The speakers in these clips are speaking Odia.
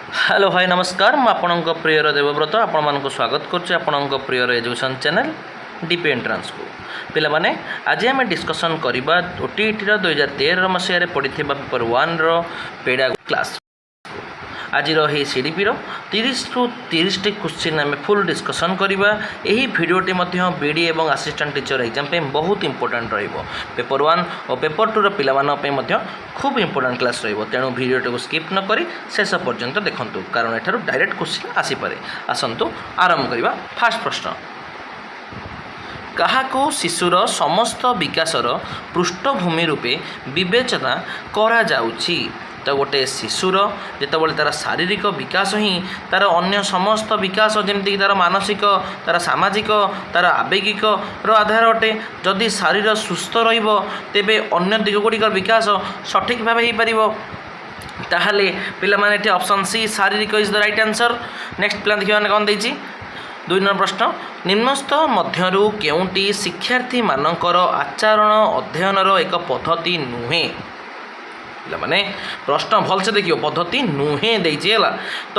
हेलो भाई नमस्कार ମୁଁ ଆପଣଙ୍କ ପ୍ରିୟର ଦେବବ୍ରତ ଆପଣମାନଙ୍କୁ ସ୍ୱାଗତ କରୁଛି ଆପଣଙ୍କ ପ୍ରିୟର ଏଜୁକେସନ୍ ଚ୍ୟାନେଲ୍ ଡିପି ଏଣ୍ଟ୍ରାନ୍ସକୁ। ପିଲାମାନେ ଆଜି ଆମେ ଡିସ୍କସନ୍ କରିବା ଓଟିଇଟିର 2013 ମସିହାରେ ପଡ଼ିଥିବା ପେପର୍ 1ର ପେଡ଼ା କ୍ଲାସ୍। ଆଜିର ଏହି ସିଡିପିର 30ରୁ 30ଟି କ୍ୱେଶ୍ଚିନ୍ ଆମେ ଫୁଲ୍ ଡିସ୍କସନ୍ କରିବା। ଏହି ଭିଡ଼ିଓଟି ମଧ୍ୟ ବିଡ଼ି ଏବଂ ଆସିଷ୍ଟାଣ୍ଟ ଟିଚର ଏକ୍ଜାମ୍ ପାଇଁ ବହୁତ ଇମ୍ପୋର୍ଟାଣ୍ଟ ରହିବ। ପେପର୍ 1 ଓ ପେପର୍ 2ର ପିଲାମାନଙ୍କ ପାଇଁ ମଧ୍ୟ ଖୁବ୍ ଇମ୍ପୋର୍ଟାଣ୍ଟ କ୍ଲାସ୍ ରହିବ। ତେଣୁ ଭିଡ଼ିଓଟିକୁ ସ୍କିପ୍ ନ କରି ଶେଷ ପର୍ଯ୍ୟନ୍ତ ଦେଖନ୍ତୁ, କାରଣ ଏଠାରୁ ଡାଇରେକ୍ଟ କ୍ୱେଶ୍ଚିନ୍ ଆସିପାରେ। ଆସନ୍ତୁ ଆରମ୍ଭ କରିବା। ଫାର୍ଷ୍ଟ ପ୍ରଶ୍ନ, କାହାକୁ ଶିଶୁର ସମସ୍ତ ବିକାଶର ପୃଷ୍ଠଭୂମି ରୂପେ ବିବେଚନା କରାଯାଉଛି? ତ ଗୋଟେ ଶିଶୁର ଯେତେବେଳେ ତା'ର ଶାରୀରିକ ବିକାଶ ହିଁ ତା'ର ଅନ୍ୟ ସମସ୍ତ ବିକାଶ, ଯେମିତିକି ତା'ର ମାନସିକ, ତା'ର ସାମାଜିକ, ତା'ର ଆବେଗିକର ଆଧାର ଅଟେ। ଯଦି ଶରୀର ସୁସ୍ଥ ରହିବ ତେବେ ଅନ୍ୟ ଦିଗଗୁଡ଼ିକର ବିକାଶ ସଠିକ୍ ଭାବେ ହୋଇପାରିବ। ତାହେଲେ ପିଲାମାନେ ଏଠି ଅପସନ୍ ସି ଶାରୀରିକ is the right answer. Next ପିଲା ଦେଖିବା କ'ଣ ଦେଇଛି। 2 ନମ୍ବର ପ୍ରଶ୍ନ, ନିମ୍ନସ୍ଥ ମଧ୍ୟରୁ କେଉଁଟି ଶିକ୍ଷାର୍ଥୀମାନଙ୍କର ଆଚରଣ ଅଧ୍ୟୟନର ଏକ ପଦ୍ଧତି ନୁହେଁ? ପିଲାମାନେ ପ୍ରଶ୍ନ ଭଲସେ ଦେଖିବ, ପଦ୍ଧତି ନୁହେଁ ଦେଇଛି ହେଲା। ତ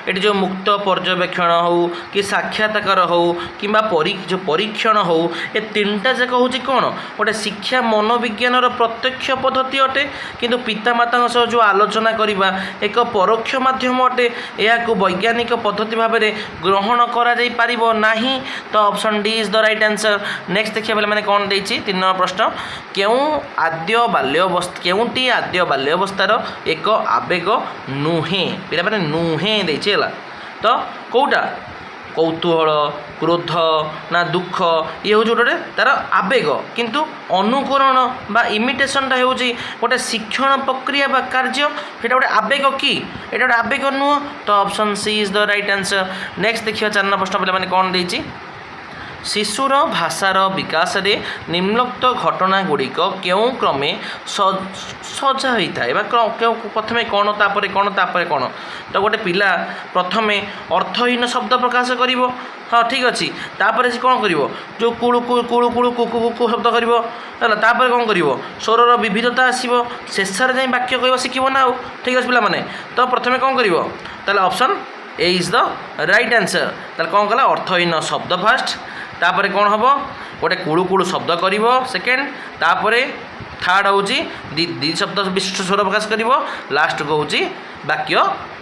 ଏଠି ଯେଉଁ ମୁକ୍ତ ପର୍ଯ୍ୟବେକ୍ଷଣ ହେଉ କି ସାକ୍ଷାତକାର ହେଉ କିମ୍ବା ଯେଉଁ ପରୀକ୍ଷଣ ହେଉ, ଏ ତିନିଟା ଯାକ ହେଉଛି କ'ଣ ଗୋଟେ ଶିକ୍ଷା ମନୋବିଜ୍ଞାନର ପ୍ରତ୍ୟକ୍ଷ ପଦ୍ଧତି ଅଟେ। କିନ୍ତୁ ପିତାମାତାଙ୍କ ସହ ଯେଉଁ ଆଲୋଚନା କରିବା ଏକ ପରୋକ୍ଷ ମାଧ୍ୟମ ଅଟେ। ଏହାକୁ ବୈଜ୍ଞାନିକ ପଦ୍ଧତି ଭାବରେ ଗ୍ରହଣ କରାଯାଇପାରିବ ନାହିଁ। ତ option D is the right answer. Next ଦେଖିବା ପିଲାମାନେ କ'ଣ ଦେଇଛି। 3 ନମ୍ବର ପ୍ରଶ୍ନ, କେଉଁଟି ଆଦ୍ୟ ବାଲ୍ୟାବସ୍ଥାର ଏକ ଆବେଗ ନୁହେଁ? ପିଲାମାନେ ନୁହେଁ ଦେଇଛି ହେଲା। ତ କେଉଁଟା? କୌତୂହଳ, କ୍ରୋଧ ନା ଦୁଃଖ, ଇଏ ହେଉଛି ଗୋଟେ ତା'ର ଆବେଗ। କିନ୍ତୁ ଅନୁକରଣ ବା ଇମିଟେସନ୍ଟା ହେଉଛି ଗୋଟେ ଶିକ୍ଷଣ ପ୍ରକ୍ରିୟା ବା କାର୍ଯ୍ୟ। ସେଇଟା ଗୋଟେ ଆବେଗ କି? ଏଇଟା ଗୋଟେ ଆବେଗ ନୁହଁ। ତ option C is the right answer. Next ଦେଖିବା 4 ନମ୍ବର ପ୍ରଶ୍ନ ପିଲାମାନେ କ'ଣ ଦେଇଛି। ଶିଶୁର ଭାଷାର ବିକାଶରେ ନିମ୍ନୋକ୍ତ ଘଟଣାଗୁଡ଼ିକ କେଉଁ କ୍ରମେ ସଜା ହୋଇଥାଏ ବା ପ୍ରଥମେ କ'ଣ ତାପରେ କ'ଣ ତାପରେ କ'ଣ? ତ ଗୋଟେ ପିଲା ପ୍ରଥମେ ଅର୍ଥହୀନ ଶବ୍ଦ ପ୍ରକାଶ କରିବ। ହଁ ଠିକ୍ ଅଛି। ତାପରେ ସେ କ'ଣ କରିବ? ଯେଉଁ କୁଳୁ କୁଳୁ କୁକୁ କୁକୁ ଶବ୍ଦ କରିବ ହେଲା। ତାପରେ କ'ଣ କରିବ? ସ୍ୱରର ବିବିଧତା ଆସିବ। ଶେଷରେ ଯାଇ ବାକ୍ୟ କହିବ ଶିଖିବ ନା ଆଉ। ଠିକ୍ ଅଛି ପିଲାମାନେ। ତ ପ୍ରଥମେ କ'ଣ କରିବ? ତାହେଲେ option A is the right answer. ତାହେଲେ କ'ଣ କଲା? ଅର୍ଥହୀନ ଶବ୍ଦ ଫାଷ୍ଟ, ତାପରେ କ'ଣ ହେବ? ଗୋଟେ କୁଳୁ କୁଳୁ ଶବ୍ଦ କରିବ ସେକେଣ୍ଡ, ତାପରେ ଥାର୍ଡ଼ ହେଉଛି ଦୁଇ ଶବ୍ଦ ବିଶିଷ୍ଟ ସ୍ୱର ପ୍ରକାଶ କରିବ, ଲାଷ୍ଟକୁ ହେଉଛି ବାକ୍ୟ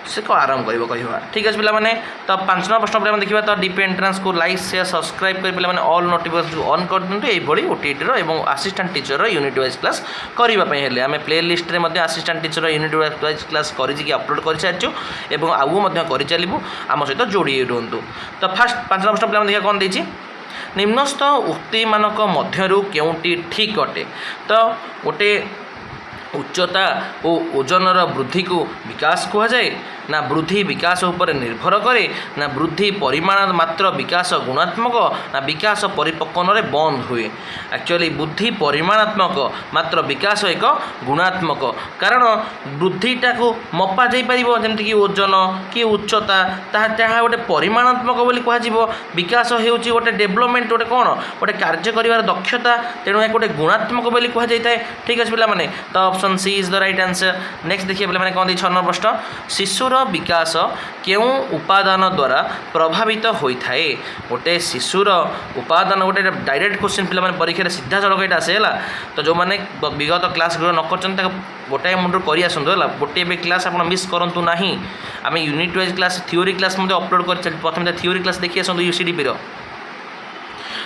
ସେ ଆରମ୍ଭ କରିବ କହିବା। ଠିକ୍ ଅଛି ପିଲାମାନେ। ତ 5 ନମ୍ବର ପ୍ରଶ୍ନ ପିଲାମାନେ ଦେଖିବା। ତ ଡିପି ଏଣ୍ଟ୍ରାନ୍ସକୁ ଲାଇକ୍ ସେୟାର ସବସ୍କ୍ରାଇବ୍ କରି ପିଲାମାନେ ଅଲ୍ ନୋଟିଫିକେସନ୍ ଅନ୍ କରିଦିଅନ୍ତୁ। ଏଇଭଳି ଓଟିଇଟିର ଏବଂ ଆସିଷ୍ଟାଣ୍ଟ ଟିଚରର ୟୁନିଟ୍ ୱାଇଜ୍ କ୍ଲାସ୍ କରିବା ପାଇଁ ହେଲେ ଆମେ ପ୍ଲେ ଲିଷ୍ଟରେ ମଧ୍ୟ assistant teacher unit wise class କରିକି ଅପଲୋଡ଼ କରିସାରିଛୁ ଏବଂ ଆଗକୁ ମଧ୍ୟ କରିଚାଲିବୁ। ଆମ ସହିତ ଯୋଡ଼ି ରୁହନ୍ତୁ। ତ ଫାର୍ଷ୍ଟ 5 ନମ୍ବର ପ୍ରଶ୍ନ ପିଲାମାନେ ଦେଖିବା କ'ଣ ଦେଇଛି। ନିମ୍ନସ୍ଥ ଉକ୍ତିମାନଙ୍କ ମଧ୍ୟରୁ କେଉଁଟି ଠିକ୍ ଅଟେ? ତ ଗୋଟେ ଉଚ୍ଚତା ଓ ଓଜନର ବୃଦ୍ଧିକୁ ବିକାଶ କୁହାଯାଏ ନା ବୃଦ୍ଧି ବିକାଶ ଉପରେ ନିର୍ଭର କରେ ନା ବୃଦ୍ଧି ପରିମାଣ ମାତ୍ର ବିକାଶ ଗୁଣାତ୍ମକ ନା ବିକାଶ ପରିପକ୍ୱନରେ ବନ୍ଦ ହୁଏ? ଆକ୍ଚୁଆଲି ବୃଦ୍ଧି ପରିମାଣାତ୍ମକ ମାତ୍ର ବିକାଶ ଏକ ଗୁଣାତ୍ମକ। କାରଣ ବୃଦ୍ଧିଟାକୁ ମପା ଯାଇପାରିବ, ଯେମିତିକି ଓଜନ କି ଉଚ୍ଚତା, ତାହା ଗୋଟେ ପରିମାଣାତ୍ମକ ବୋଲି କୁହାଯିବ। ବିକାଶ ହେଉଛି ଗୋଟେ ଡେଭଲପମେଣ୍ଟ, ଗୋଟେ କ'ଣ ଗୋଟେ କାର୍ଯ୍ୟ କରିବାର ଦକ୍ଷତା। ତେଣୁ ଏହା ଗୋଟେ ଗୁଣାତ୍ମକ ବୋଲି କୁହାଯାଇଥାଏ। ଠିକ୍ ଅଛି ପିଲାମାନେ। ତ option C is the right answer. Next ଦେଖିବା ପିଲାମାନେ କ'ଣ ଦେଇଛି। 6 ନମ୍ବର ପ୍ରଶ୍ନ, ଶିଶୁର ବିକାଶ କେଉଁ ଉପାଦାନ ଦ୍ୱାରା ପ୍ରଭାବିତ ହୋଇଥାଏ? ଗୋଟେ ଶିଶୁର ଉପାଦାନ ଗୋଟେ ଡାଇରେକ୍ଟ କ୍ୱେଶ୍ଚିନ୍ ପିଲାମାନେ ପରୀକ୍ଷାରେ ସିଧାସଳଖ ଏଇଟା ଆସେ ହେଲା। ତ ଯେଉଁମାନେ ବିଗତ କ୍ଲାସ୍ ନ କରିଛନ୍ତି ତାକୁ ଗୋଟାଏ ମୁଣ୍ଡରୁ କରି ଆସନ୍ତୁ ହେଲା। ଗୋଟିଏ ବି କ୍ଲାସ୍ ଆପଣ ମିସ୍ କରନ୍ତୁ ନାହିଁ। ଆମେ unit wise class theory class ମଧ୍ୟ ଅପଲୋଡ଼ କରିଚାଲିଛୁ। ପ୍ରଥମେ ଥିଓରି କ୍ଲାସ୍ ଦେଖି ଆସନ୍ତୁ ୟୁସିଡିପିର।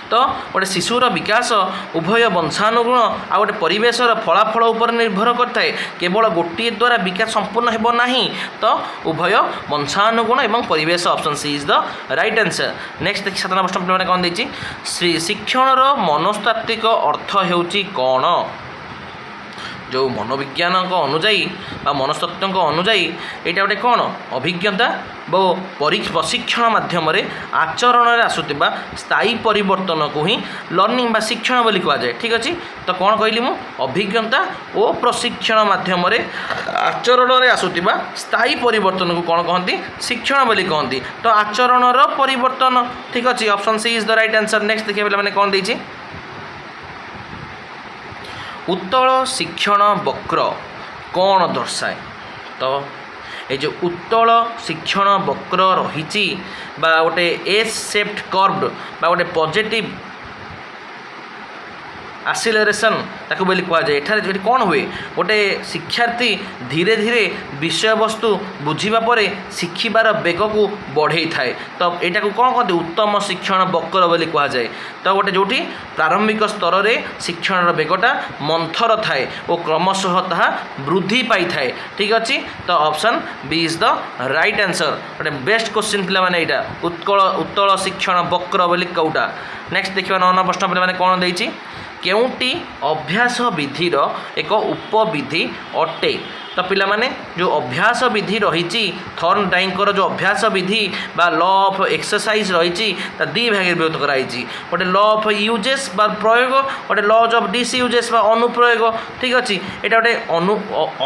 ତ ଗୋଟେ ଶିଶୁର ବିକାଶ ଉଭୟ ବଂଶାନୁଗୁଣ ଆଉ ଗୋଟେ ପରିବେଶର ଫଳାଫଳ ଉପରେ ନିର୍ଭର କରିଥାଏ। କେବଳ ଗୋଟିଏ ଦ୍ୱାରା ବିକାଶ ସମ୍ପୂର୍ଣ୍ଣ ହେବ ନାହିଁ। ତ ଉଭୟ ବଂଶାନୁଗୁଣ ଏବଂ ପରିବେଶ। Option C is the right answer. Next 7 number ପ୍ରଶ୍ନ ପିଲାମାନେ କ'ଣ ଦେଇଛି। ଶିକ୍ଷଣର ମନସ୍ତାତ୍ତ୍ୱିକ ଅର୍ଥ ହେଉଛି କ'ଣ? ଯେଉଁ ମନୋବିଜ୍ଞାନଙ୍କ ଅନୁଯାୟୀ ବା ମନସ୍ତତ୍ତ୍ୱଙ୍କ ଅନୁଯାୟୀ ଏଇଟା ଗୋଟେ କ'ଣ ଅଭିଜ୍ଞତା ଓ ପ୍ରଶିକ୍ଷଣ ମାଧ୍ୟମରେ ଆଚରଣରେ ଆସୁଥିବା ସ୍ଥାୟୀ ପରିବର୍ତ୍ତନକୁ ହିଁ ଲର୍ଣ୍ଣିଂ ବା ଶିକ୍ଷଣ ବୋଲି କୁହାଯାଏ। ଠିକ୍ ଅଛି। ତ କ'ଣ କହିଲି ମୁଁ? ଅଭିଜ୍ଞତା ଓ ପ୍ରଶିକ୍ଷଣ ମାଧ୍ୟମରେ ଆଚରଣରେ ଆସୁଥିବା ସ୍ଥାୟୀ ପରିବର୍ତ୍ତନକୁ କ'ଣ କହନ୍ତି? ଶିକ୍ଷଣ ବୋଲି କହନ୍ତି। ତ ଆଚରଣର ପରିବର୍ତ୍ତନ। ଠିକ୍ ଅଛି। Option C is the right answer. Next ଦେଖିବା ପିଲାମାନେ କ'ଣ ଦେଇଛି। ଉତ୍ତଳ ଶିକ୍ଷଣ ବକ୍ର କ'ଣ ଦର୍ଶାଏ? ତ ଏ ଯେଉଁ ଉତ୍ତଳ ଶିକ୍ଷଣ ବକ୍ର ରହିଛି ବା ଗୋଟେ ଏସ୍ ସେପ୍ଟ କର୍ଭଡ ବା ଗୋଟେ ପଜିଟିଭ୍ ଆସିଲେରେସନ୍ ତାକୁ ବୋଲି କୁହାଯାଏ। ଏଠାରେ ଏଠି କ'ଣ ହୁଏ, ଗୋଟେ ଶିକ୍ଷାର୍ଥୀ ଧୀରେ ଧୀରେ ବିଷୟବସ୍ତୁ ବୁଝିବା ପରେ ଶିଖିବାର ବେଗକୁ ବଢ଼େଇଥାଏ। ତ ଏଇଟାକୁ କ'ଣ କହନ୍ତି, ଉତ୍ତମ ଶିକ୍ଷଣ ବକ୍ର ବୋଲି କୁହାଯାଏ। ତ ଗୋଟେ ଯେଉଁଠି ପ୍ରାରମ୍ଭିକ ସ୍ତରରେ ଶିକ୍ଷଣର ବେଗଟା ମନ୍ଥର ଥାଏ ଓ କ୍ରମଶଃ ତାହା ବୃଦ୍ଧି ପାଇଥାଏ। ଠିକ୍ ଅଛି, ତ option B is the right answer. ଗୋଟେ ବେଷ୍ଟ କ୍ୱେଶ୍ଚିନ୍ ପିଲାମାନେ ଏଇଟା, ଉତ୍ତଳ ଶିକ୍ଷଣ ବକ୍ର ବୋଲି କେଉଁଟା। ନେକ୍ସଟ ଦେଖିବା 9 ନମ୍ବର ପ୍ରଶ୍ନ ପିଲାମାନେ କ'ଣ ଦେଇଛି, କେଉଁଟି ଅଭ୍ୟାସ ବିଧିର ଏକ ଉପବିଧି ଅଟେ। ତ ପିଲାମାନେ ଯେଉଁ ଅଭ୍ୟାସ ବିଧି ରହିଛି ଥର୍ନଡାଇଙ୍କର ଯେଉଁ ଅଭ୍ୟାସ ବିଧି ବା ଲ ଅଫ୍ ଏକ୍ସରସାଇଜ୍ ରହିଛି ତା ଦୁଇ ଭାଗରେ ବିଭକ୍ତ କରାଯାଇଛି। ଗୋଟେ ଲ ଅଫ୍ ୟୁଜେସ୍ ବା ପ୍ରୟୋଗ, ଗୋଟେ ଲଜ୍ ଅଫ୍ ଡିସ୍ୟୁଜେସ୍ ବା ଅନୁପ୍ରୟୋଗ। ଠିକ୍ ଅଛି, ଏଇଟା ଗୋଟେ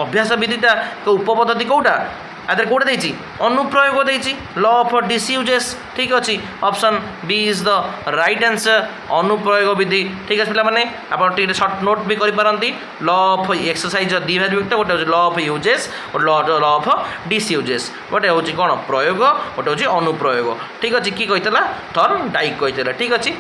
ଅଭ୍ୟାସ ବିଧିଟା ଏକ ଉପପଦ୍ଧତି କେଉଁଟା, ଆଦେହରେ କେଉଁଟା ଦେଇଛି, ଅନୁପ୍ରୟୋଗ ଦେଇଛି, ଲ ଅଫ୍ ଡିସ୍ୟୁଜେସ୍। ଠିକ୍ ଅଛି, option B is the right answer, ଅନୁପ୍ରୟୋଗ ବିଧି। ଠିକ୍ ଅଛି ପିଲାମାନେ, ଆପଣ ଟିକେ ସର୍ଟ ନୋଟ୍ ବି କରିପାରନ୍ତି। ଲ ଅଫ୍ ଏକ୍ସରସାଇଜ୍ର ଦୁଇ ଭାଗ ବିଭକ୍ତ, ଗୋଟେ ହେଉଛି ଲ ଅଫ୍ ୟୁଜେସ୍, ଗୋଟେ ଲ ଅଫ୍ ଡିସ୍ୟୁଜେସ୍। ଗୋଟେ ହେଉଛି କ'ଣ ପ୍ରୟୋଗ, ଗୋଟେ ହେଉଛି ଅନୁପ୍ରୟୋଗ। ଠିକ୍ ଅଛି, କି କହିଥିଲା, ଥର୍ନଡାଇକ୍ କହିଥିଲା। ଠିକ୍ ଅଛି,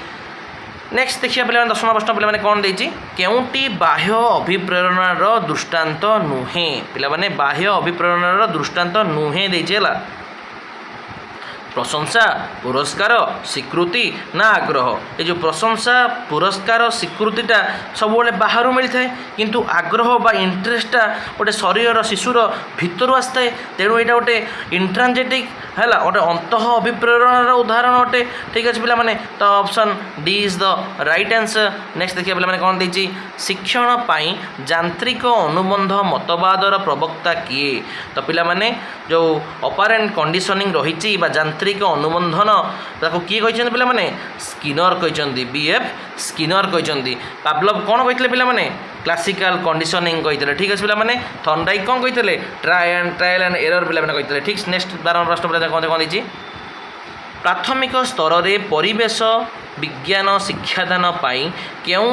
ନେକ୍ସଟ ଦେଖିବା ପିଲାମାନେ 10 ନମ୍ବର ପ୍ରଶ୍ନ ପିଲାମାନେ କ'ଣ ଦେଇଛି, କେଉଁଟି ବାହ୍ୟ ଅଭିପ୍ରେରଣାର ଦୃଷ୍ଟାନ୍ତ ନୁହେଁ। ପିଲାମାନେ ବାହ୍ୟ ଅଭିପ୍ରେରଣାର ଦୃଷ୍ଟାନ୍ତ ନୁହେଁ ଦେଇଛି ହେଲା। ପ୍ରଶଂସା, ପୁରସ୍କାର, ସ୍ୱୀକୃତି ନା ଆଗ୍ରହ। ଏ ଯେଉଁ ପ୍ରଶଂସା, ପୁରସ୍କାର, ସ୍ୱୀକୃତିଟା ସବୁବେଳେ ବାହାରୁ ମିଳିଥାଏ, କିନ୍ତୁ ଆଗ୍ରହ ବା ଇଣ୍ଟରେଷ୍ଟଟା ଗୋଟେ ଶରୀରର ଶିଶୁର ଭିତରୁ ଆସିଥାଏ। ତେଣୁ ଏଇଟା ଗୋଟେ ଇଣ୍ଟ୍ରାଞ୍ଜେଟିକ୍ ହେଲା, ଗୋଟେ ଅନ୍ତଃ ଅଭିପ୍ରେରଣାର ଉଦାହରଣ ଅଟେ। ଠିକ୍ ଅଛି ପିଲାମାନେ, ତ option D is the right answer. Next ଦେଖିବା ପିଲାମାନେ କ'ଣ ଦେଇଛି, ଶିକ୍ଷଣ ପାଇଁ ଯାନ୍ତ୍ରିକ ଅନୁବନ୍ଧ ମତବାଦର ପ୍ରବକ୍ତା କିଏ। ତ ପିଲାମାନେ ଯେଉଁ ଅପାରେଣ୍ଟ କଣ୍ଡିସନିଂ ରହିଛି ବା ଯାନ୍ତ୍ରିକ ଅନୁବନ୍ଧନ ତାକୁ କିଏ କହିଛନ୍ତି ପିଲାମାନେ, ସ୍କିନର କହିଛନ୍ତି, BF ସ୍କିନର କହିଛନ୍ତି। ପାଭଲଭ କ'ଣ କହିଥିଲେ ପିଲାମାନେ, କ୍ଲାସିକାଲ କଣ୍ଡିସନିଂ କହିଥିଲେ। ଠିକ୍ ଅଛି ପିଲାମାନେ, ଥର୍ନଡାଇକ୍ କ'ଣ କହିଥିଲେ, ଟ୍ରାଏଲ୍ ଆଣ୍ଡ ଏରର ପିଲାମାନେ କହିଥିଲେ। ଠିକ୍, ନେକ୍ସଟ 12 ପ୍ରଶ୍ନ ପିଲାମାନେ କ'ଣ ଦେଇଛି, ପ୍ରାଥମିକ ସ୍ତରରେ ପରିବେଶ ବିଜ୍ଞାନ ଶିକ୍ଷାଦାନ ପାଇଁ କେଉଁ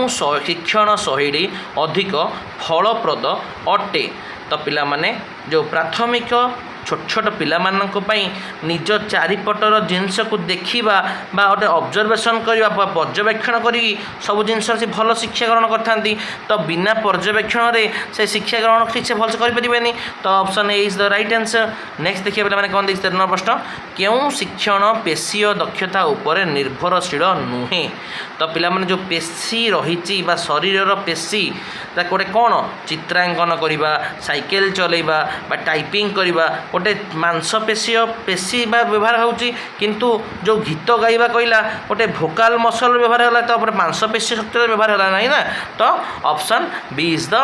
ଶିକ୍ଷଣ ଶୈଳୀ ଅଧିକ ଫଳପ୍ରଦ ଅଟେ। ତ ପିଲାମାନେ ଯେଉଁ ପ୍ରାଥମିକ ଛୋଟ ଛୋଟ ପିଲାମାନଙ୍କ ପାଇଁ ନିଜ ଚାରିପଟର ଜିନିଷକୁ ଦେଖିବା ବା ଗୋଟେ ଅବଜରଭେସନ୍ କରିବା ବା ପର୍ଯ୍ୟବେକ୍ଷଣ କରିକି ସବୁ ଜିନିଷ ସେ ଭଲ ଶିକ୍ଷା ଗ୍ରହଣ କରିଥାନ୍ତି। ତ ବିନା ପର୍ଯ୍ୟବେକ୍ଷଣରେ ସେ ଶିକ୍ଷା ଗ୍ରହଣ ଠିକ୍ ସେ ଭଲସେ କରିପାରିବେନି। ତ option A is the right answer. Next ଦେଖିବା ପିଲାମାନେ କ'ଣ ଦେଇଛି 13 ନମ୍ବର ପ୍ରଶ୍ନ, କେଉଁ ଶିକ୍ଷଣ ପେଶୀୟ ଦକ୍ଷତା ଉପରେ ନିର୍ଭରଶୀଳ ନୁହେଁ। ତ ପିଲାମାନେ ଯେଉଁ ପେଶୀ ରହିଛି ବା ଶରୀରର ପେଶୀ ତାକୁ ଗୋଟେ କ'ଣ, ଚିତ୍ରାଙ୍କନ କରିବା, ସାଇକେଲ ଚଲେଇବା ବା ଟାଇପିଂ କରିବା ଗୋଟେ ମାଂସପେଶୀୟ ପେଶୀ ବା ବ୍ୟବହାର ହେଉଛି, କିନ୍ତୁ ଯେଉଁ ଗୀତ ଗାଇବା କହିଲା ଗୋଟେ ଭୋକାଲ ମସଲ ବ୍ୟବହାର ହେଲା, ତ ଗୋଟେ ମାଂସପେଶୀ ଶକ୍ତିର ବ୍ୟବହାର ହେଲା ନାହିଁ ନା। ତ option B is the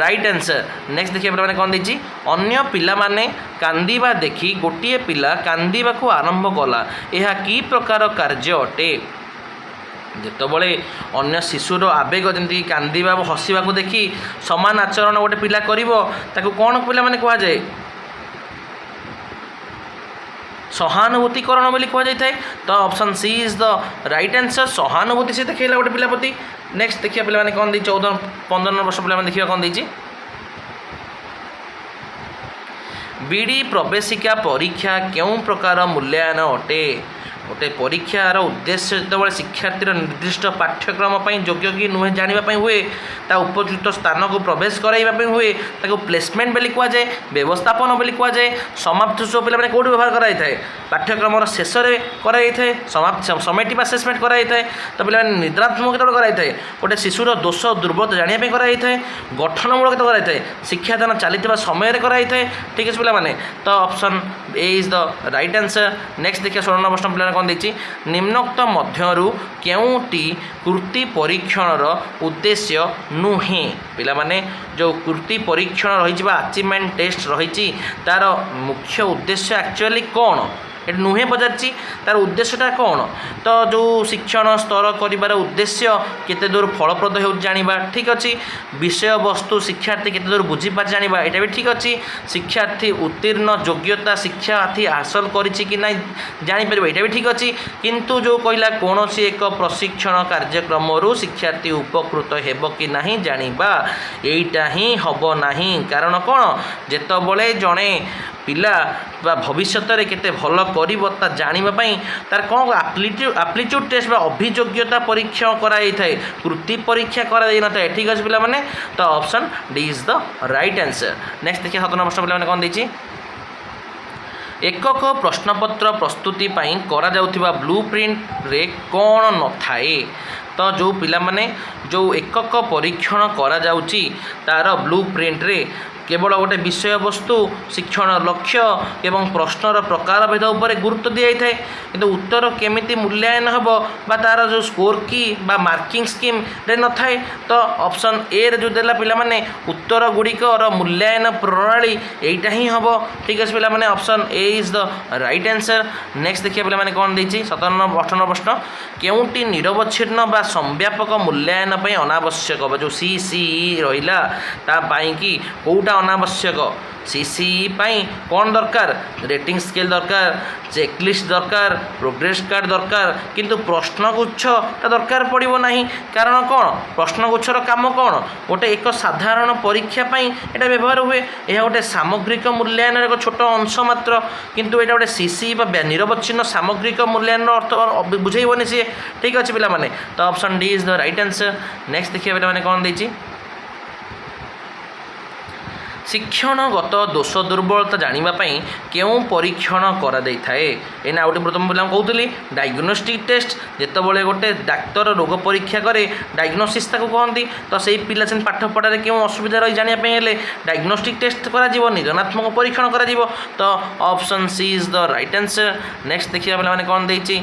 right answer. Next ଦେଖିବା ପିଲାମାନେ କ'ଣ ଦେଇଛି, ଅନ୍ୟ ପିଲାମାନେ କାନ୍ଦିବା ଦେଖି ଗୋଟିଏ ପିଲା କାନ୍ଦିବାକୁ ଆରମ୍ଭ କଲା, ଏହା କି ପ୍ରକାର କାର୍ଯ୍ୟ ଅଟେ। ଯେତେବେଳେ ଅନ୍ୟ ଶିଶୁର ଆବେଗ ଯେମିତିକି କାନ୍ଦିବା ହସିବାକୁ ଦେଖି ସମାନ ଆଚରଣ ଗୋଟେ ପିଲା କରିବ, ତାକୁ କ'ଣ ପିଲାମାନେ କୁହାଯାଏ, ସହାନୁଭୂତିକରଣ ବୋଲି କୁହାଯାଇଥାଏ। ତ option C is the right answer, ସହାନୁଭୂତି ସେ ଦେଖାଇଲା ଗୋଟେ ପିଲା ପ୍ରତି। ନେକ୍ସଟ ଦେଖିବା ପିଲାମାନେ କ'ଣ ଦେଇଛି 14-15 ବର୍ଷ ପିଲାମାନେ ଦେଖିବା କ'ଣ ଦେଇଛି, ବିଡି ପ୍ରବେଶିକା ପରୀକ୍ଷା କେଉଁ ପ୍ରକାର ମୂଲ୍ୟାୟନ ଅଟେ। ଗୋଟେ ପରୀକ୍ଷାର ଉଦ୍ଦେଶ୍ୟ ଯେତେବେଳେ ଶିକ୍ଷାର୍ଥୀର ନିର୍ଦ୍ଦିଷ୍ଟ ପାଠ୍ୟକ୍ରମ ପାଇଁ ଯୋଗ୍ୟ କି ନୁହେଁ ଜାଣିବା ପାଇଁ ହୁଏ, ତା ଉପଯୁକ୍ତ ସ୍ଥାନକୁ ପ୍ରବେଶ କରାଇବା ପାଇଁ ହୁଏ, ତାକୁ ପ୍ଲେସମେଣ୍ଟ ବୋଲି କୁହାଯାଏ, ବ୍ୟବସ୍ଥାପନ ବୋଲି କୁହାଯାଏ। ସମାପ୍ତି ଉତ୍ସବ ପିଲାମାନେ କେଉଁଠି ବ୍ୟବହାର କରାଯାଇଥାଏ, ପାଠ୍ୟକ୍ରମର ଶେଷରେ କରାଯାଇଥାଏ, ସମେଟିଭ୍ ଆସେସମେଣ୍ଟ କରାଯାଇଥାଏ। ତ ପିଲାମାନେ ନିଦ୍ରାତ୍ମକ କେତେବେଳେ କରାଯାଇଥାଏ, ଗୋଟେ ଶିଶୁର ଦୋଷ ଦୁର୍ବଳତା ଜାଣିବା ପାଇଁ କରାଯାଇଥାଏ। ଗଠନମୂଳକ କେତେ କରାଯାଇଥାଏ, ଶିକ୍ଷାଦାନ ଚାଲିଥିବା ସମୟରେ କରାଯାଇଥାଏ। ଠିକ୍ ଅଛି ପିଲାମାନେ, ତ option A is the right answer. Next ଦେଖିବା 16 ପ୍ରଶ୍ନ ପିଲାମାନେ କ'ଣ ଦେଇଛି, ନିମ୍ନୋକ୍ତ ମଧ୍ୟରୁ କେଉଁଟି କୃତି ପରୀକ୍ଷଣର ଉଦ୍ଦେଶ୍ୟ ନୁହେଁ। ପିଲାମାନେ ଯେଉଁ କୃତି ପରୀକ୍ଷଣ ରହିଛି ବା ଆଚିଭମେଣ୍ଟ ଟେଷ୍ଟ ରହିଛି ତାର ମୁଖ୍ୟ ଉଦ୍ଦେଶ୍ୟ ଆକ୍ଚୁଆଲି କ'ଣ, ଏଠି ନୁହେଁ ପଚାରିଛି ତାର ଉଦ୍ଦେଶ୍ୟଟା କ'ଣ ତ ଯେଉଁ ଶିକ୍ଷଣ ସ୍ତର କରିବାର ଉଦ୍ଦେଶ୍ୟ କେତେ ଦୂର ଫଳପ୍ରଦ ହେଉଛି ଜାଣିବା ଠିକ୍ ଅଛି ବିଷୟବସ୍ତୁ ଶିକ୍ଷାର୍ଥୀ କେତେ ଦୂର ବୁଝିପାରୁଛି ଜାଣିବା ଏଇଟା ବି ଠିକ୍ ଅଛି ଶିକ୍ଷାର୍ଥୀ ଉତ୍ତୀର୍ଣ୍ଣ ଯୋଗ୍ୟତା ଶିକ୍ଷାର୍ଥୀ ହାସଲ କରିଛି କି ନାହିଁ ଜାଣିପାରିବ ଏଇଟା ବି ଠିକ୍ ଅଛି କିନ୍ତୁ ଯେଉଁ କହିଲା କୌଣସି ଏକ ପ୍ରଶିକ୍ଷଣ କାର୍ଯ୍ୟକ୍ରମରୁ ଶିକ୍ଷାର୍ଥୀ ଉପକୃତ ହେବ କି ନାହିଁ ଜାଣିବା ଏଇଟା ହିଁ ହେବ ନାହିଁ କାରଣ କ'ଣ ଯେତେବେଳେ ଜଣେ ପିଲା ବା ଭବିଷ୍ୟତରେ କେତେ ଭଲ କରିବ ତା ଜାଣିବା ପାଇଁ ତାର କ'ଣ ଆପ୍ଲିଚ୍ୟୁଡ୍ ଟେଷ୍ଟ ବା ଅଭିଯୋଗ୍ୟତା ପରୀକ୍ଷା କରାଯାଇଥାଏ କୃତି ପରୀକ୍ଷା କରାଯାଇନଥାଏ ଠିକ୍ ଅଛି ପିଲାମାନେ ତ option D is the right answer next ଦେଖିବା 7 ନମ୍ବର ପିଲାମାନେ କ'ଣ ଦେଇଛି ଏକକ ପ୍ରଶ୍ନପତ୍ର ପ୍ରସ୍ତୁତି ପାଇଁ କରାଯାଉଥିବା ବ୍ଲୁ ପ୍ରିଣ୍ଟରେ କ'ଣ ନଥାଏ ତ ଯେଉଁ ପିଲାମାନେ ଯେଉଁ ଏକକ ପରୀକ୍ଷଣ କରାଯାଉଛି ତାର ବ୍ଲୁ ପ୍ରିଣ୍ଟରେ କେବଳ ଗୋଟେ ବିଷୟବସ୍ତୁ ଶିକ୍ଷଣ ଲକ୍ଷ୍ୟ ଏବଂ ପ୍ରଶ୍ନର ପ୍ରକାରଭେଦ ଉପରେ ଗୁରୁତ୍ୱ ଦିଆଯାଇଥାଏ କିନ୍ତୁ ଉତ୍ତର କେମିତି ମୂଲ୍ୟାୟନ ହେବ ବା ତା'ର ଯେଉଁ ସ୍କୋର କି ବା ମାର୍କିଂ ସ୍କିମ୍ରେ ନଥାଏ ତ ଅପସନ୍ ଏରେ ଯେଉଁ ଦେଲା ପିଲାମାନେ ଉତ୍ତର ଗୁଡ଼ିକର ମୂଲ୍ୟାୟନ ପ୍ରଣାଳୀ ଏଇଟା ହିଁ ହେବ ଠିକ୍ ଅଛି ପିଲାମାନେ option A is the right answer next ଦେଖିବା ପିଲାମାନେ କ'ଣ ଦେଇଛି 17 ପ୍ରଶ୍ନ କେଉଁଟି ନିରବଚ୍ଛିନ୍ନ ବା ସମ୍ବ୍ୟାପକ ମୂଲ୍ୟାୟନ ପାଇଁ ଅନାବଶ୍ୟକ ବା ଯେଉଁ CCE ରହିଲା ତା ପାଇଁକି କେଉଁଟା ଅନାବଶ୍ୟକ CCE ପାଇଁ କ'ଣ ଦରକାର ରେଟିଂ ସ୍କେଲ୍ ଦରକାର ଚେକଲିଷ୍ଟ ଦରକାର ପ୍ରୋଗ୍ରେସ୍ କାର୍ଡ଼ ଦରକାର କିନ୍ତୁ ପ୍ରଶ୍ନଗୁଚ୍ଛଟା ଦରକାର ପଡ଼ିବ ନାହିଁ କାରଣ କ'ଣ ପ୍ରଶ୍ନଗୁଚ୍ଛର କାମ କ'ଣ ଗୋଟେ ଏକ ସାଧାରଣ ପରୀକ୍ଷା ପାଇଁ ଏଇଟା ବ୍ୟବହାର ହୁଏ ଏହା ଗୋଟେ ସାମଗ୍ରିକ ମୂଲ୍ୟାୟନର ଏକ ଛୋଟ ଅଂଶ ମାତ୍ର କିନ୍ତୁ ଏଇଟା ଗୋଟେ CCE ବା ନିରବଚ୍ଛିନ୍ନ ସାମଗ୍ରିକ ମୂଲ୍ୟାୟନର ଅର୍ଥ ବୁଝେଇବନି ସିଏ ଠିକ୍ ଅଛି ପିଲାମାନେ ତ option D is the right answer next ଦେଖିବା ପିଲାମାନେ କ'ଣ ଦେଇଛି ଶିକ୍ଷଣଗତ ଦୋଷ ଦୁର୍ବଳତା ଜାଣିବା ପାଇଁ କେଉଁ ପରୀକ୍ଷଣ କରାଯାଇଥାଏ ଏଇନା ଆଉ ଗୋଟେ ପ୍ରଥମ ପିଲାଙ୍କୁ କହୁଥିଲି ଡାଇଗ୍ନୋଷ୍ଟିକ୍ ଟେଷ୍ଟ ଯେତେବେଳେ ଗୋଟେ ଡାକ୍ତର ରୋଗ ପରୀକ୍ଷା କରେ ଡାଇଗ୍ନୋସିସ୍ ତାକୁ କହନ୍ତି ତ ସେଇ ପିଲା ସେମିତି ପାଠପଢ଼ାରେ କେଉଁ ଅସୁବିଧା ରହି ଜାଣିବା ପାଇଁ ହେଲେ ଡାଇଗ୍ନୋଷ୍ଟିକ୍ ଟେଷ୍ଟ କରାଯିବ ନିରନାତ୍ମକ ପରୀକ୍ଷଣ କରାଯିବ ତ option C is the right answer next ଦେଖିବା ପିଲାମାନେ କ'ଣ ଦେଇଛି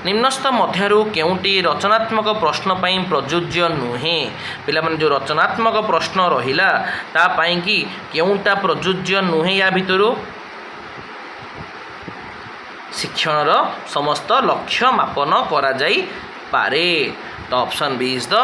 ନିମ୍ନସ୍ଥ ମଧ୍ୟରୁ କେଉଁଟି ରଚନାତ୍ମକ ପ୍ରଶ୍ନ ପାଇଁ ପ୍ରଯୁଜ୍ୟ ନୁହେଁ ପିଲାମାନେ ଯେଉଁ ରଚନାତ୍ମକ ପ୍ରଶ୍ନ ରହିଲା ତା ପାଇଁକି କେଉଁଟା ପ୍ରଯୁଜ୍ୟ ନୁହେଁ ୟା ଭିତରୁ ଶିକ୍ଷଣର ସମସ୍ତ ଲକ୍ଷ୍ୟ ମାପନ କରାଯାଇପାରେ ତ option B is the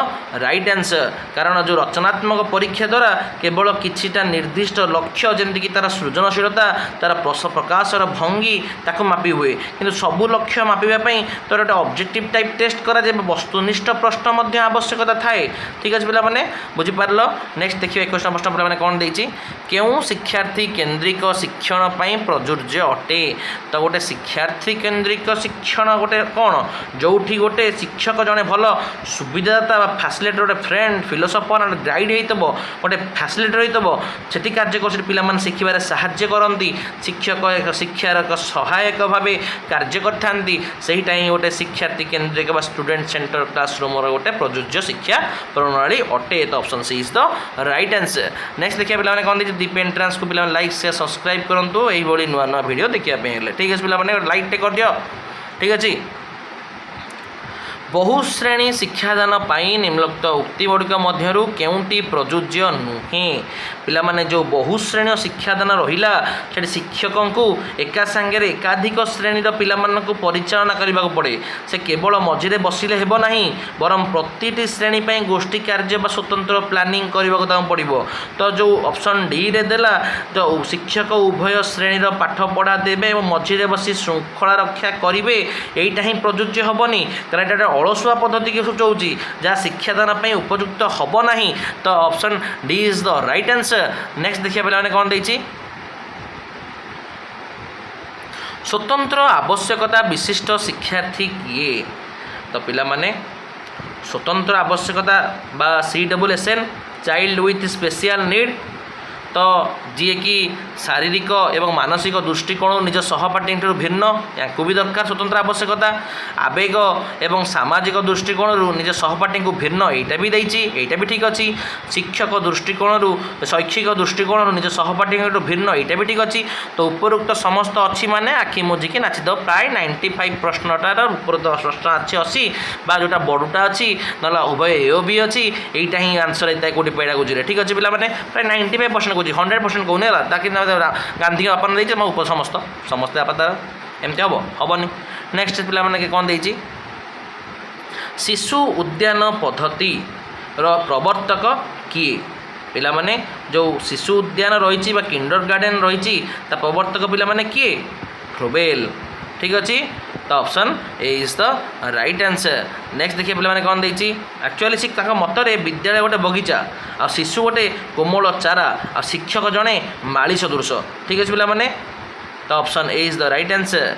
right answer କାରଣ ଯେଉଁ ରଚନାତ୍ମକ ପରୀକ୍ଷା ଦ୍ୱାରା କେବଳ କିଛିଟା ନିର୍ଦ୍ଦିଷ୍ଟ ଲକ୍ଷ୍ୟ ଯେମିତିକି ତା'ର ସୃଜନଶୀଳତା ତା'ର ପ୍ରକାଶର ଭଙ୍ଗୀ ତାକୁ ମାପି ହୁଏ କିନ୍ତୁ ସବୁ ଲକ୍ଷ୍ୟ ମାପିବା ପାଇଁ ତା'ର ଗୋଟେ ଅବଜେକ୍ଟିଭ୍ ଟାଇପ୍ ଟେଷ୍ଟ କରାଯାଏ ବସ୍ତୁନିଷ୍ଠ ପ୍ରଶ୍ନ ମଧ୍ୟ ଆବଶ୍ୟକତା ଥାଏ ଠିକ୍ ଅଛି ପିଲାମାନେ ବୁଝିପାରିଲ ନେକ୍ସଟ ଦେଖିବା 21 ପ୍ରଶ୍ନ ପିଲାମାନେ କ'ଣ ଦେଇଛି କେଉଁ ଶିକ୍ଷାର୍ଥୀ କେନ୍ଦ୍ରିକ ଶିକ୍ଷଣ ପାଇଁ ପ୍ରଯୁଜ୍ୟ ଅଟେ ତ ଗୋଟେ ଶିକ୍ଷାର୍ଥୀ କେନ୍ଦ୍ରିକ ଶିକ୍ଷଣ ଗୋଟେ କ'ଣ ଯେଉଁଠି ଗୋଟେ ଶିକ୍ଷକ ଜଣେ ଭଲ ସୁବିଧାଦାତା ବା ଫ୍ୟାସିଲିଟର ଗୋଟେ ଫ୍ରେଣ୍ଡ ଫିଲୋସଫର ଗାଇଡ଼ ହେଇଥିବ ଗୋଟେ ଫ୍ୟାସିଲିଟର ହେଇଥିବ ସେଠି କାର୍ଯ୍ୟ କରି ପିଲାମାନେ ଶିଖିବାରେ ସାହାଯ୍ୟ କରନ୍ତି ଶିକ୍ଷକ ଶିକ୍ଷାର ଏକ ସହାୟକ ଭାବେ କାର୍ଯ୍ୟ କରିଥାନ୍ତି ସେଇଟା ହିଁ ଗୋଟେ ଶିକ୍ଷାର୍ଥୀ କେନ୍ଦ୍ରିକ ବା ଷ୍ଟୁଡେଣ୍ଟ ସେଣ୍ଟର କ୍ଲାସରୁମ୍ର ଗୋଟେ ପ୍ରଯୁଜ୍ୟ ଶିକ୍ଷା ପ୍ରଣାଳୀ ଅଟେ ତ option C is the right answer next ଦେଖିବା ପିଲାମାନେ କ'ଣ ଦେଇଛି ଦୀପ ଏଣ୍ଟ୍ରାନ୍ସକୁ ପିଲାମାନେ ଲାଇକ୍ ସେୟାର ସବସ୍କ୍ରାଇବ୍ କରନ୍ତୁ ଏଇଭଳି ନୂଆ ନୂଆ ଭିଡ଼ିଓ ଦେଖିବା ପାଇଁ ହେଲେ ଠିକ୍ ଅଛି ପିଲାମାନେ ଲାଇକ୍ଟେ କରିଦିଅ ଠିକ୍ ଅଛି बहुश्रेणी शिक्षादान निम्नलिखित उक्तिଗୁଡ଼ିକ ମଧ୍ୟରୁ କେଉଁଟି ପ୍ରଯୁଜ୍ୟ ନୁହେଁ ପିଲାମାନେ ଯେଉଁ ବହୁଶ୍ରେଣୀ ଶିକ୍ଷାଦାନ ରହିଲା ସେଠି ଶିକ୍ଷକଙ୍କୁ ଏକା ସାଙ୍ଗରେ ଏକାଧିକ ଶ୍ରେଣୀର ପିଲାମାନଙ୍କୁ ପରିଚାଳନା କରିବାକୁ ପଡ଼େ ସେ କେବଳ ମଝିରେ ବସିଲେ ହେବ ନାହିଁ ବରଂ ପ୍ରତିଟି ଶ୍ରେଣୀ ପାଇଁ ଗୋଷ୍ଠୀ କାର୍ଯ୍ୟ ବା ସ୍ୱତନ୍ତ୍ର ପ୍ଲାନିଂ କରିବାକୁ ତାଙ୍କୁ ପଡ଼ିବ ତ ଯେଉଁ ଅପସନ୍ ଡିରେ ଦେଲା ତ ଶିକ୍ଷକ ଉଭୟ ଶ୍ରେଣୀର ପାଠ ପଢ଼ା ଦେବେ ଏବଂ ମଝିରେ ବସି ଶୃଙ୍ଖଳା ରକ୍ଷା କରିବେ ଏଇଟା ହିଁ ପ୍ରଯୁଜ୍ୟ ହେବନି କାରଣ ଏଇଟା ଅଳସୁଆ ପଦ୍ଧତିକୁ ସୂଚାଉଛି ଯାହା ଶିକ୍ଷାଦାନ ପାଇଁ ଉପଯୁକ୍ତ ହେବ ନାହିଁ ତ option D is the right answer next ଦେଖିବା ପିଲାମାନେ କ'ଣ ଦେଇଛି ସ୍ୱତନ୍ତ୍ର ଆବଶ୍ୟକତା ବିଶିଷ୍ଟ ଶିକ୍ଷାର୍ଥୀ କିଏ ତ ପିଲାମାନେ ସ୍ୱତନ୍ତ୍ର ଆବଶ୍ୟକତା ବା CSSN child with special need ତ ଯିଏକି ଶାରୀରିକ ଏବଂ ମାନସିକ ଦୃଷ୍ଟିକୋଣରୁ ନିଜ ସହପାଠୀଙ୍କଠାରୁ ଭିନ୍ନ ୟାଙ୍କୁ ବି ଦରକାର ସ୍ୱତନ୍ତ୍ର ଆବଶ୍ୟକତା ଆବେଗ ଏବଂ ସାମାଜିକ ଦୃଷ୍ଟିକୋଣରୁ ନିଜ ସହପାଠୀଙ୍କୁ ଭିନ୍ନ ଏଇଟା ବି ଦେଇଛି ଏଇଟା ବି ଠିକ୍ ଅଛି ଶିକ୍ଷକ ଦୃଷ୍ଟିକୋଣରୁ ଶୈକ୍ଷିକ ଦୃଷ୍ଟିକୋଣରୁ ନିଜ ସହପାଠୀଙ୍କଠାରୁ ଭିନ୍ନ ଏଇଟା ବି ଠିକ୍ ଅଛି ତ ଉପରୋକ୍ତ ସମସ୍ତ ଅଛି ମାନେ ଆଖି ମୁଜିକି ନାଚିଦେବ ପ୍ରାୟ 95 ପ୍ରଶ୍ନଟାର ଉପରୋକ୍ତ ପ୍ରଶ୍ନ ଅଛି ବା ଯେଉଁଟା ବଡ଼ଟା ଅଛି ନହେଲେ ଉଭୟ A ଓ B ଅଛି ଏଇଟା ହିଁ ଆନ୍ସର୍ ହେଇଥାଏ କେଉଁଠି ପେଡ଼ା ଗୁଜିରେ ଠିକ୍ ଅଛି ପିଲାମାନେ ପ୍ରାୟ 95% कौन 100% कहूनी है ताकि गांधी के बापा देते उप समस्त समस्ते बापा तार एमती हम हेनी नेक्स्ट पिला मैंने कौन देती शिशु उद्यान पद्धति प्रवर्तक किए पिला माने जो शिशु उद्यान रही किंडर गार्डन रही प्रवर्तक पिला माने किए फ्रोबेल ठीक अच्छे तो option A is the right answer next देखिए पे कौन देती एक्चुअली सी मतरे विद्यालय गोटे बगीचा आ शिशु गोटे कोमल चारा आ शिक्षक जड़े माली सदृश ठीक अच्छे पे तो option A is the right answer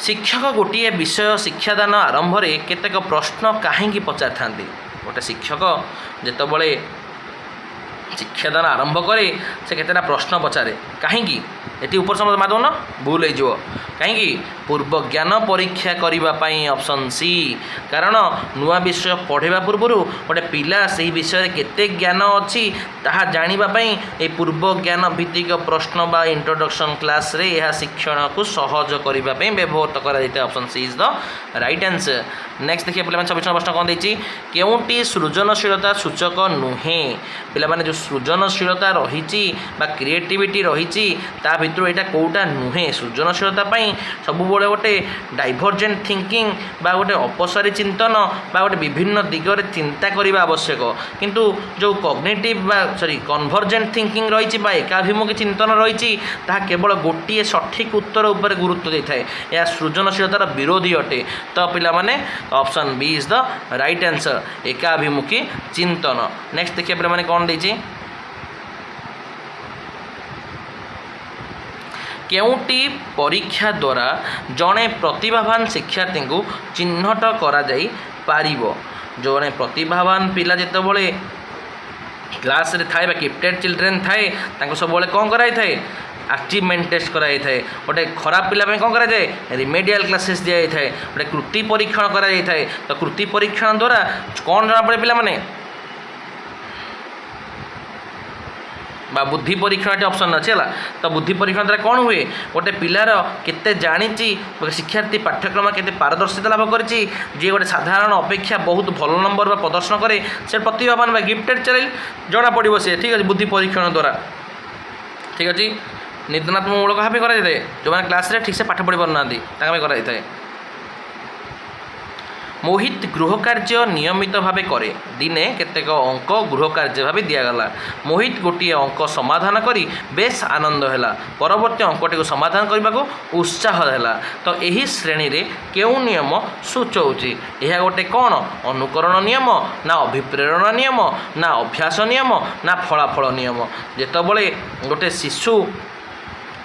शिक्षक गोटे विषय शिक्षादान आरंभ में केतेक प्रश्न कहीं पचारि था गोटे शिक्षक जितेबले शिक्षादान आरंभ करे से केतेटा प्रश्न पचारे कहीं ये ऊपर समझ मारदौन भूल हो कहीं पूर्व ज्ञान परीक्षा करने ऑप्शन सी कारण नुआ विषय पढ़ाइबा पूर्व गोटे पिला से विषय केते ज्ञान अच्छी ताहा जानापी ये पूर्व ज्ञान भित्तिक प्रश्न बा इंट्रोडक्शन क्लास रे यह शिक्षण को सहज करने व्यवहृत कर option C is the right answer next देखिए पे 26 प्रश्न कौन देती केउटी सृजनशीलता सूचक नुहे पे जो सृजनशीलता रही क्रिएटिविटी रही ता भितर यहाँ कौटा नुहे सृजनशीलता सब गोटे डाइभर्जेंट थिंकिंग बा गोटे अपसरी चिंतन बा गोटे विभिन्न दिगरे चिंता करने आवश्यक किंतु जो कॉग्निटिव बा सॉरी कन्वर्जेंट थिंकिंग रही एकाभिमुखी चिंतन रही केवल गोटे सठिक उत्तर उपर गुरुत्व दे थाए यह सृजनशीलतार विरोधी अटे तो पिला माने option B is the right answer एकाभिमुखी चिंतन नेक्स्ट देखिए पे कौन देती केउटी परीक्षा द्वारा जड़े प्रतिभावान शिक्षार्थी को चिन्हट करा जाई पारिबो जड़े प्रतिभावान पिला जितेबले क्लास रे थाए गिफ्टेड चिल्ड्रेन थाए सब कौन कराई थाए अचीवमेंट टेस्ट कराई थाए गोटे खराब पिला कौन करा जाए रिमेडियल क्लासेस दिया जाए गोटे कृति परीक्षण करा जाए थाए तो कृति परीक्षण द्वारा कौन जना पड़े पिला माने बा बुद्धि परीक्षण ऑप्शन अच्छे है तो बुद्धि परीक्षण द्वारा कौन हुए गोटे पिलार केते जानी शिक्षार्थी पाठ्यक्रम केते पारदर्शिता लाभ करी जी गोटे साधारण अपेक्षा बहुत भल नंबर बा प्रदर्शन करे से प्रतिभावान बा गिफ्टेड चाइल्ड जना पड़ो सी ठीक है बुद्धि परीक्षण द्वारा ठीक अच्छे निर्देशात्मक भाव कराए जो मैंने क्लास रे ठीक से पाठ पढ़ी पारना कराई मोहित गृह कार्य नियमित भाव करे दिने केतेक अंक गृह कार्य भाव दिगला मोहित गोटे अंक समाधान करी बेस आनंद है परवर्ती अंकटी को समाधान करने को उत्साह है तो यही श्रेणी रे केउ नियम सूचौची यह गोटे कौन अनुकरण नियम ना अभिप्रेरण नियम ना अभ्यास नियम ना फलाफल नियम जेतबले गोटे शिशु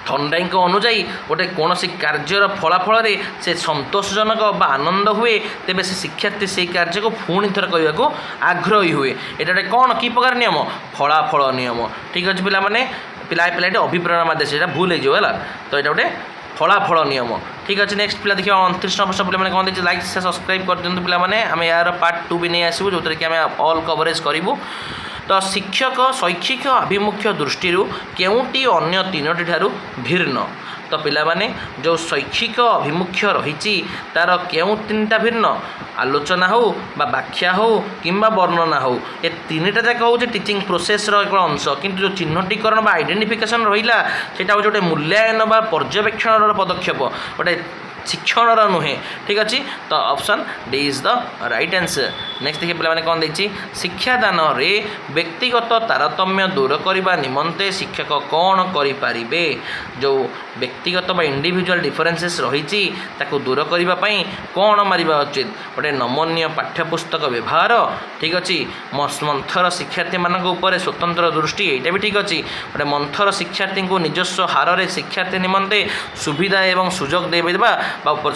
थंडाई अनुजाई गोटे कौन कार्यर फलाफल से संतोषजनक बा आनंद हुए तेबे से शिक्षार्थी से कार्य को पुणी थर करने को आग्रही हुए ये कौन कि प्रकार नियम फलाफल नियम ठीक अच्छे पिला माने पिला पिलाटी अभिप्रेरणा माध्य से भूल हो तो ये गोटे फलाफल नियम ठीक अच्छे नेक्स्ट पिला देखिए 29 वर्ष पे कौन देखिए लाइक से सब्सक्राइब कर दिखाँ पे आम यार पार्ट 2 भी नहीं आसबू जो कि आम ऑल कवरेज करूँ तो शिक्षक शैक्षिक आभिमुख्य दृष्टि केउटी अन्य तीनोटी ठारू भिन्न तो पिला माने जो शैक्षिक आभिमुख्य रही तार केउ तीनटा भिन्न आलोचना हो बा व्याख्या हो किंबा वर्णना हो ये तीनटा जाक हूँ टीचिंग प्रोसेस एक अंश किंतु जो चिन्हटीकरण बा आइडेंटिफिकेशन रहा से गोटे मूल्यांकन बा पर्यवेक्षण पदक्षेप गोटे शिक्षण नुहे ठीक अच्छे तो option D is the right answer next देखिए पे कौन देखिए शिक्षादान रे व्यक्तिगत तारतम्य दूर करने निमंते शिक्षक कौन करें जो व्यक्तिगत इंडिविजुअल डिफरेन्सेस रही दूर करने कौन मारिबा उचित गोटे नमनीय पाठ्यपुस्तक व्यवहार ठीक अच्छे मंथर शिक्षार्थी मान स्वतंत्र दृष्टि यहाँ भी ठीक अच्छे गोटे मंथर शिक्षार्थी को निजस्व हार में शिक्षार्थी निमंते सुविधा एवं सुजोग देवा ऊपर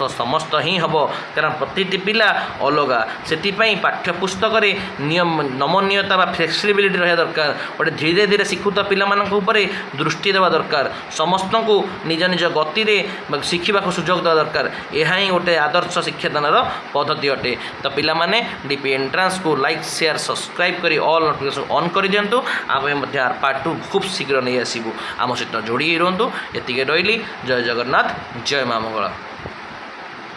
समस्त ही हम कारण प्रति पिला अलग से पाठ्यपुस्तक नियम नमनीयता फ्लेक्सिबिलिटी रहा दरकार गोटे धीरे धीरे शिखुता पिला दृष्टि देवा दरकार समस्त को निज निज गति में शिखा सुजोग देवा दरकार यह ही गोटे आदर्श शिक्षादान पद्धति अटे तो पिला माने डीपी एंट्रांस को लाइक शेयर सब्सक्राइब करी ऑल नोटिफिकेशन ऑन कर दिंतु आम पार्ट 2 खूब शीघ्र नहीं आसबू आम सहित जोड़ी रुहतु ये रही जय जगन्नाथ जय माँ मंगला।